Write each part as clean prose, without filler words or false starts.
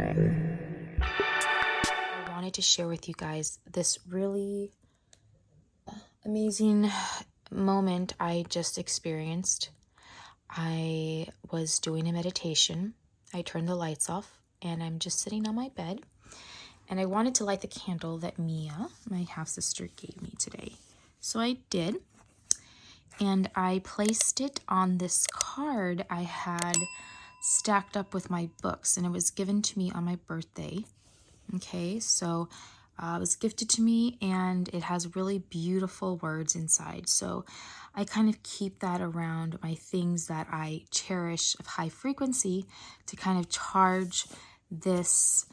I wanted to share with you guys this really amazing moment I just experienced. I was doing a meditation. I turned the lights off and I'm just sitting on my bed. And I wanted to light the candle that Mia, my half sister, gave me today. So I did. And I placed it on this card I had stacked up with my books. And it was given to me on my birthday. Okay, so it was gifted to me and it has really beautiful words inside. So I kind of keep that around my things that I cherish of high frequency to kind of charge this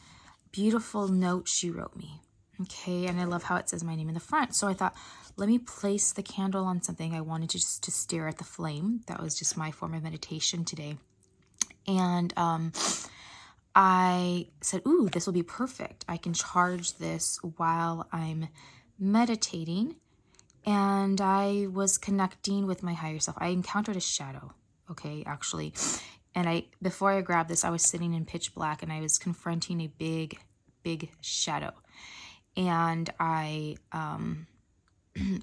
beautiful note she wrote me. Okay, and I love how it says my name in the front. So I thought, let me place the candle on something. I wanted to just to stare at the flame. That was just my form of meditation today. And I said, ooh, this will be perfect. I can charge this while I'm meditating. And I was connecting with my higher self. I encountered a shadow, okay, actually. And before I grabbed this, I was sitting in pitch black and I was confronting a big, big shadow. And it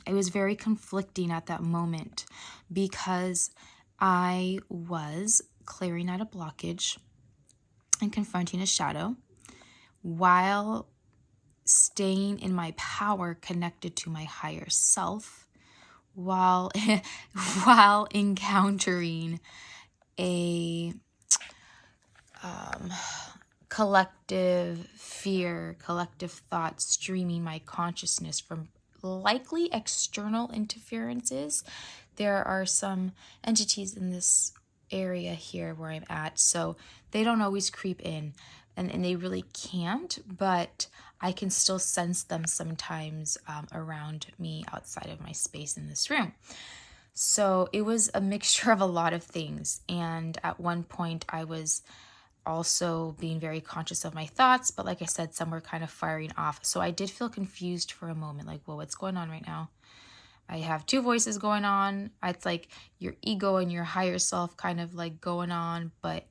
was very conflicting at that moment because I was clearing out a blockage and confronting a shadow while staying in my power connected to my higher self while while encountering a collective fear, collective thought streaming my consciousness from likely external interferences. There are some entities in this area here where I'm at, so they don't always creep in, and they really can't, but I can still sense them sometimes around me outside of my space in this room. So it was a mixture of a lot of things, and at one point I was also being very conscious of my thoughts, but like I said, some were kind of firing off. So I did feel confused for a moment, like, well, what's going on right now? I have two voices going on. It's like your ego and your higher self kind of like going on, but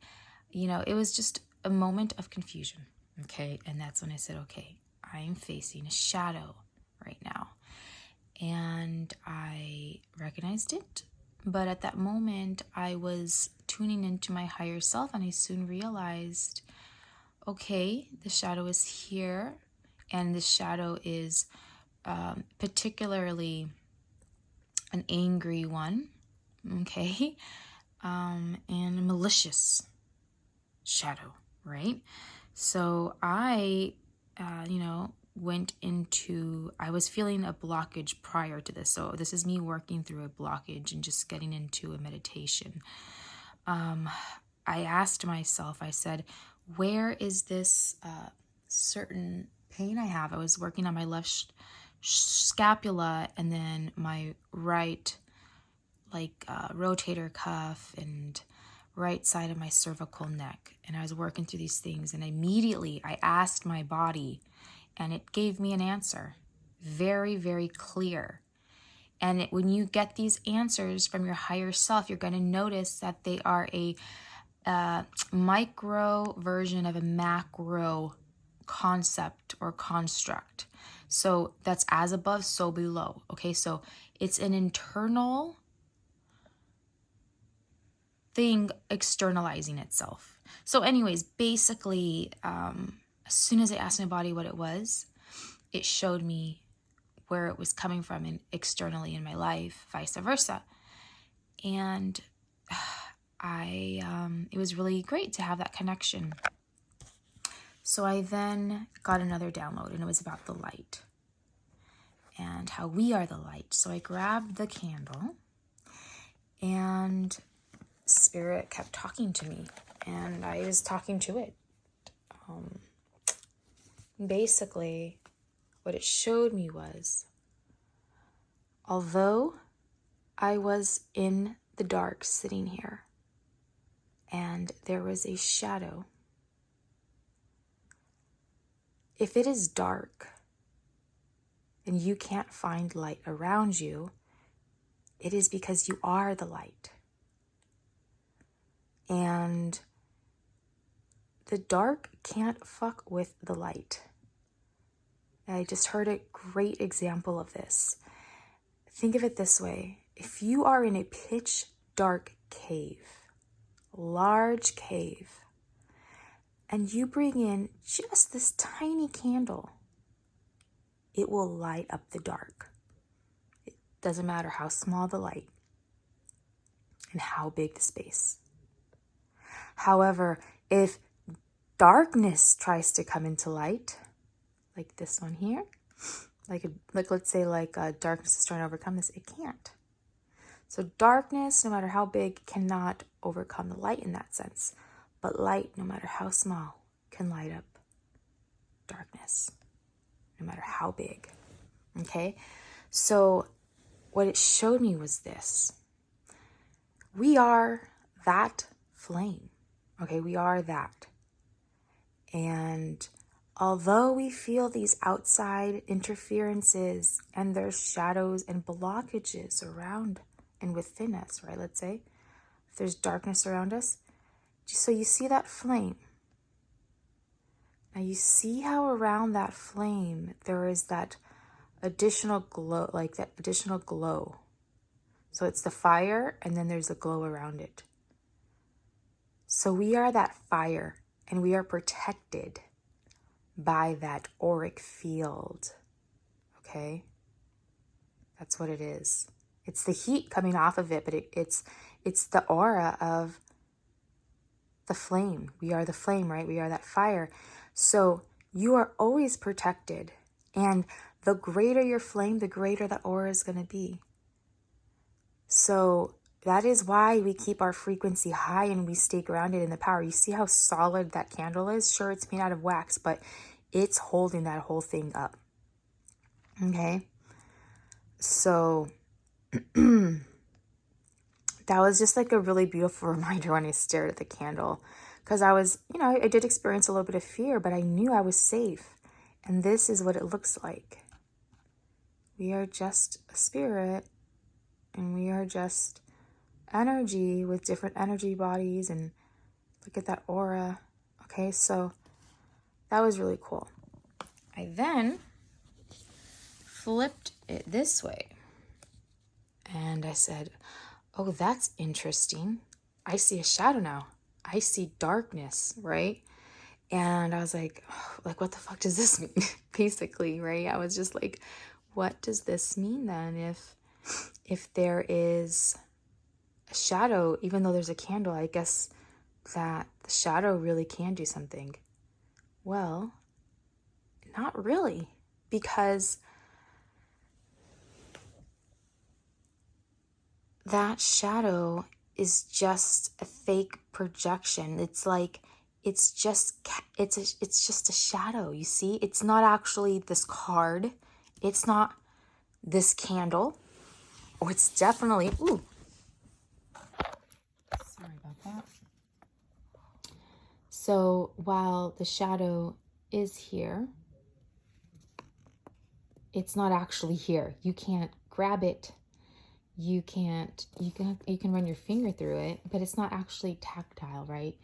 it was just a moment of confusion. Okay, and that's when I said, okay, I am facing a shadow right now. And I recognized it. But at that moment, I was tuning into my higher self, and I soon realized, okay, the shadow is here, and the shadow is particularly an angry one, okay, and a malicious shadow, right? So I, I was feeling a blockage prior to this. So this is me working through a blockage and just getting into a meditation. I asked myself, I said, where is this certain pain I have? I was working on my left scapula and then my right rotator cuff and right side of my cervical neck. And I was working through these things, and immediately I asked my body, and it gave me an answer. Very, very clear. And when you get these answers from your higher self, you're going to notice that they are a micro version of a macro concept or construct. So that's as above, so below. Okay, so it's an internal thing externalizing itself. So anyways, basically, as soon as I asked my body what it was, it showed me where it was coming from and externally in my life, vice versa. And it was really great to have that connection. So I then got another download, and it was about the light and how we are the light. So I grabbed the candle, and Spirit kept talking to me, and I was talking to it. Basically, what it showed me was, although I was in the dark sitting here, and there was a shadow, if it is dark and you can't find light around you, it is because you are the light. And the dark can't fuck with the light. I just heard a great example of this. Think of it this way. If you are in a pitch dark cave, large cave, and you bring in just this tiny candle, it will light up the dark. It doesn't matter how small the light and how big the space. However, if darkness tries to come into light, like this one here, like let's say darkness is trying to overcome this, it can't. So darkness, no matter how big, cannot overcome the light in that sense. But light, no matter how small, can light up darkness, no matter how big. Okay? So what it showed me was this. We are that flame. Okay? We are that. And although we feel these outside interferences and there's shadows and blockages around and within us, right? Let's say if there's darkness around us, so you see that flame. Now you see how around that flame there is that additional glow, like that additional glow. So it's the fire and then there's a glow around it. So we are that fire and we are protected by that auric field. Okay? That's what it is. It's the heat coming off of it, but it's the aura of the flame. We are the flame, right? We are that fire. So you are always protected. And the greater your flame, the greater the aura is going to be. So that is why we keep our frequency high and we stay grounded in the power. You see how solid that candle is? Sure, it's made out of wax, but it's holding that whole thing up. Okay? So that was just like a really beautiful reminder when I stared at the candle. Because I was, I did experience a little bit of fear, but I knew I was safe. And this is what it looks like. We are just a spirit, and we are just energy with different energy bodies, and look at that aura. Okay, so that was really cool. I then flipped it this way, and I said, oh, that's interesting. I see a shadow now. I see darkness, right? And I was like, what the fuck does this mean? Basically, right? I was just like, what does this mean then? If there is a shadow, even though there's a candle, I guess that the shadow really can do something. Well, not really, because that shadow is just a fake projection. It's just a shadow, you see? It's not actually this card. It's not this candle. Or it's definitely, sorry about that. So while the shadow is here, it's not actually here. You can't grab it. You can run your finger through it, but it's not actually tactile, right?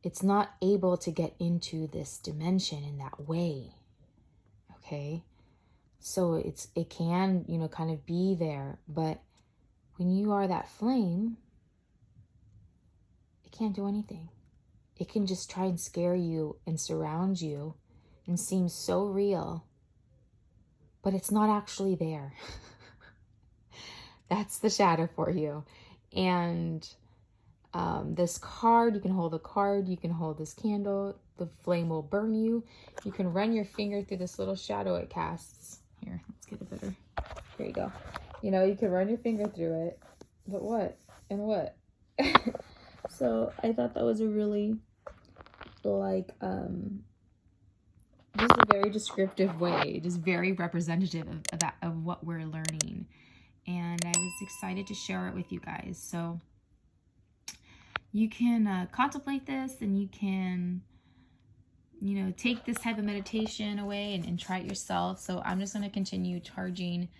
It's not able to get into this dimension in that way. Okay? So it can, kind of be there, but when you are that flame, it can't do anything. It can just try and scare you and surround you and seem so real, but it's not actually there. That's the shadow for you. And this card, you can hold the card, you can hold this candle, the flame will burn you. You can run your finger through this little shadow it casts. Here, let's get it better. Here you go. You can run your finger through it, but what? And what? So I thought that was a really, just a very descriptive way, just very representative of what we're learning. And I was excited to share it with you guys. So you can contemplate this, and you can, take this type of meditation away and try it yourself. So I'm just going to continue charging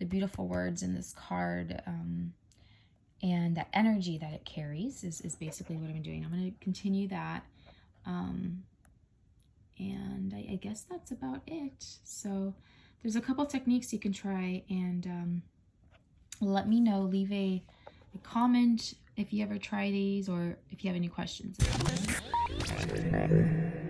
the beautiful words in this card, and that energy that it carries is basically what I'm doing. I'm going to continue that. And I guess that's about it. So there's a couple techniques you can try, and let me know. Leave a comment if you ever try these or if you have any questions about them.